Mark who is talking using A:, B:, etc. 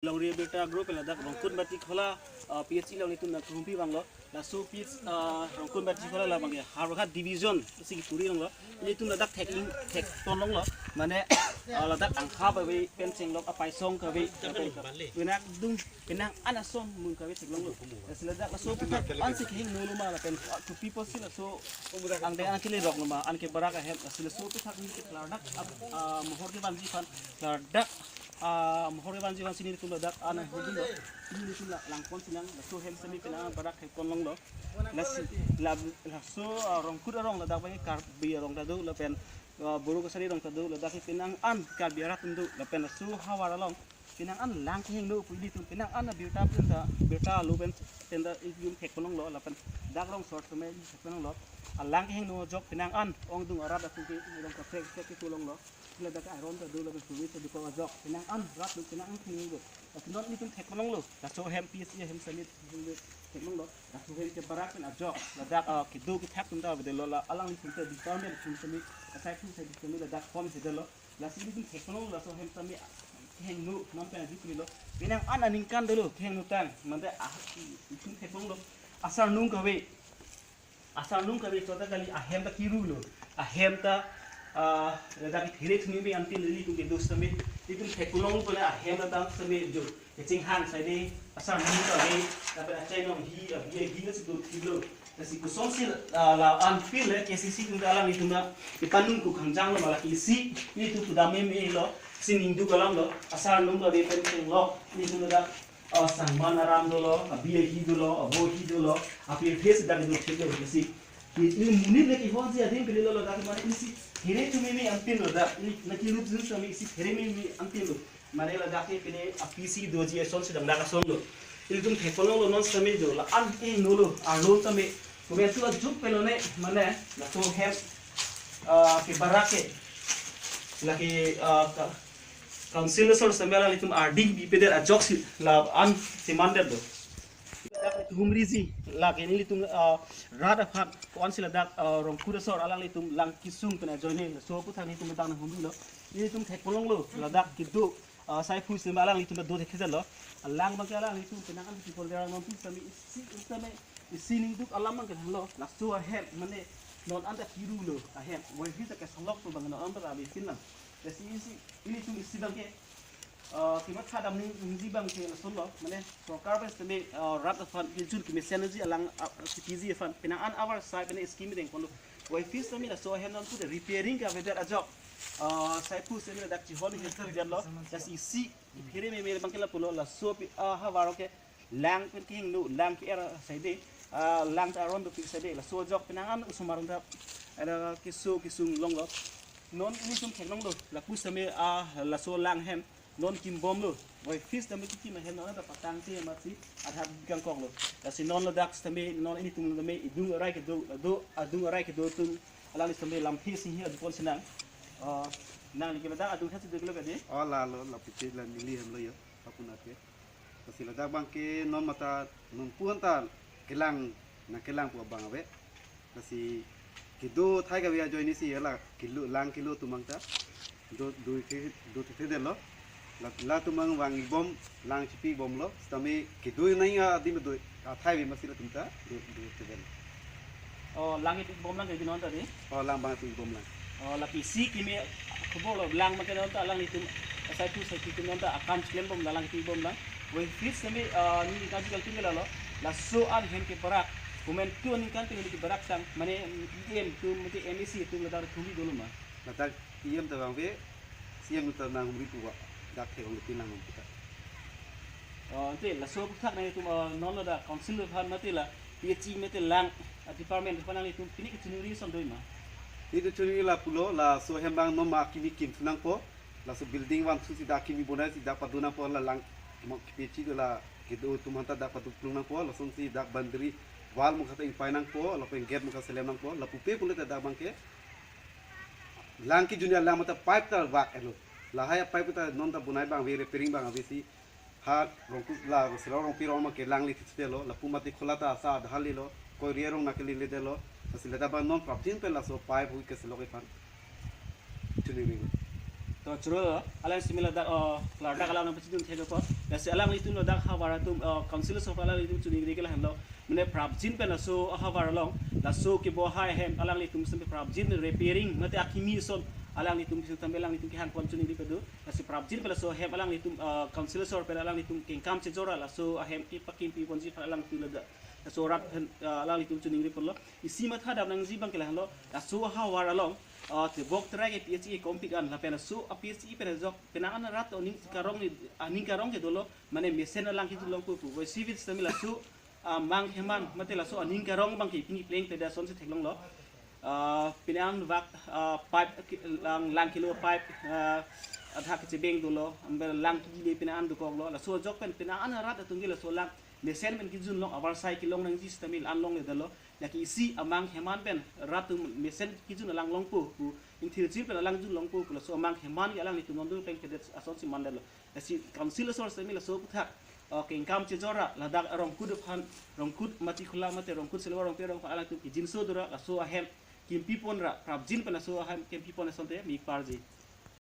A: Lauri beta group dak rongkun bati khola PhD lauri tu nak rumpi banglo la so PhD rongkun bati khola la bangya harhat division sigi turi nglo ni tu dak tackling tek tonong lo mane la dak angkha ba we pensing lo apai song ka we benak dung benak ana song mun ka we teklong lo sila dak la so an sik hing nulu ma la pen to people sila so ang de an kile rok ma an ke baraka hem sila so thak ni ke klar dak mohor ke banji fan dak mohor ban jiwan sini tu dak ana hudi lo ini tu langkon sinang so hem semi pena barak he konlong lo la so rongkud rong la dak bangi kar bi rong da do la pen buru kasari rong da do la dak pinang an kar biara tundu la pen so hawara long pinang an lang heng do puli tu pinang an biuta pinta biuta lu pen tenda yum he konlong lo la pen dak rong sort me he konlong lo lang heng no jok pinang an ong dung arab da tu ke rong ka prek ke tulong lo la dak iron da do la pen suwi du ko jok pinang an rat lu pinang heng do not ni pun tek konlong lo la so hem ps hem sanit tek konlong lo la so hem ke barak pen jok la dak ke do ke thak tum da de lo la alang ni pun te department pun sami asai pun se sami la dak form se de lo la si ni tek konlong la so hem sami heng nu nam pen ji lo pinang an aning kan do lo heng nu tang mande pun tek konlong lo asar nung ka we so ta kali a hem ta kiru lo a hem ta dak hiret ni be antil li tu ke dos sami itu tekulong pula hem datang sami jo kecing han sai de asal ni ka he tapi acai nong hi hi na situ kilo kasi kusong si la an fil ke sisi tu dalam itu na ipanung ku kangjang lo malaki si ni tu dame me lo sining du kalam lo asal nung lo de pen lo ni tu da sangman aram do lo abi hi do lo abo hi do lo api face da do thik lo kasi ini munir le ki hon si adin pili lo da mane isi here tu me ampin lo da na ki rup zun sami isi here me ampin lo mane la da ke pine apisi doji son se dang da son lo il tum thepolo lo non sami do la an e no lo arno sami ko be tu juk pelo ne mane la to hem ke barake la ke council sor sambela litum arding bi peder ajok la an simander do humrizi lag ini litung rada phat kon sila dak rong kuda sor alang litung lang kisung pena joine so pu thang ni tum tang humri lo ni tum thek polong lo la dak kidu sai fu sim alang litung do thek lo alang ba alang litung pena kan people there non pi sami isi ning duk alam man kan lo la so hem mane non anda kiru lo a hem wa hi ta ka salok to bang no amba abi kinna si ini tum isi bang ke kimat khadam ni jibang ke sonlo mane sokar bes teme rat fan jun ki mesenergy alang cpg fan pina an our side pina scheme deng kondo wai fis tami la so hen non tu repairing ka vedat ajok sai pu se dak chi hol history jar lo jas isi phire me me bangkela pulo la so pi ha waro ke lang pen king nu lang ki era sai de lang ta ron do pi sai de la so jok pina an usumarang da ada kisung long lo non ini tum kheng long do la pu se me la so lang hem non kim bom lo boy fish da meti kim hen non da patang ti mati adha gang kong lo da si non lo dak stame non ini tung lo me idung rai ke do adung rai ke do tung alang stame lam thi si hi adpon sinang nang ni ke da adung thasi de lo ka de
B: la lo la pichi la nili hem lo yo apuna ke si la da bang ke non mata non puan ta kelang na kelang pu bang ave si kido thai ka bia join ni si la kilo lang kilo tumang ta do the de lo la tumang wang bom lang chipi bom lo stame kidui nai adim do athai bi masila tumta do tevel
A: lang it bom lang ke non ta de
B: lang bang tu bom lang
A: la pi si ki me khobo lo lang ma ke non ta lang itum sai tu sai ki non ta akan klem bom lang ti bom lang wai fish sami ni ka ji kalti lo la so an hen ke barak kumen tu ni kan te ni barak sang mane em tu mati MEC tu la dar thuli dolo ma
B: la ta iem ta bang be siem ta nang umri tu wa dak the ong tin nang kita
A: te la so thak na tu non la da council phan mati la PhD mate lang department phanang ni tu pini ki chunuri som doi ma
B: ni tu chuni la pulo la so hembang no ma kini kim nang po la so building wan su si dak kimi bonai si dak paduna po la lang mo PhD la kido tu manta dak padu plung nang po la son si dak bandri wal mo khata ing nang po la pen gate mo kha selem nang po la pupe pulo ta dak bang ke lang ki junia lang mata pipe ta wak elo la haya pipe ta non ta bunai bang we repairing bang avisi ha rongku la selo rong pi rong ma ke lang li tite lo la pumati khola ta sa dhali lo koi rie rong na ke li le de lo asile ta ba non praptin pe la so pipe hu ke selo ke fan chuni mi
A: to to churo alang simila da klar da alang na pachidun thega ko lase alang litun lo da hawara tum council so alang litum chuni ri kala hanlo mane prabjin pe na so hawara long la so ke bo hai hem alang litum sem prabjin repairing mate akimi son alang litum kisu tambe alang litum ki han pon chuni ri pedu lase prabjin pe la so hem alang litum council so pe alang litum king kam che jora la so hem ki pakim pi ponji alang tu la da so rat alang litum chuni ri polo isi ma tha dam nang ji bang kala hanlo la so hawara long te bok trai ke PhD kompik an la pena su a PhD pena jok pena an rat oning karong ni aning karong ke dolo mane mesen lang ki dolo ku we civil stamil la su mang heman mate la su aning karong bang ki pini pleng te da son se theklong lo pena an wak pipe lang kilo pipe adha ke beng dolo ambe lang ki le pena an du kong lo la su jok pena an rat atung la su lang mesen men ki jun long abar sai ki long nang ji stamil an long le dolo laki isi amang heman pen ratu mesen kijun alang longpo ku inthil jil pen alang jun longpo ku la so amang heman ki alang ni tunon du pen kedet ason si mandal asi council so semi la so puthak king kam che jora la dak rong kud phan rong kud mati khula mate rong kud selwa rong pe rong alang tu ki jin so dura la so ahem kim pipon ra prab jin pen so ahem kim pipon sonte mi parji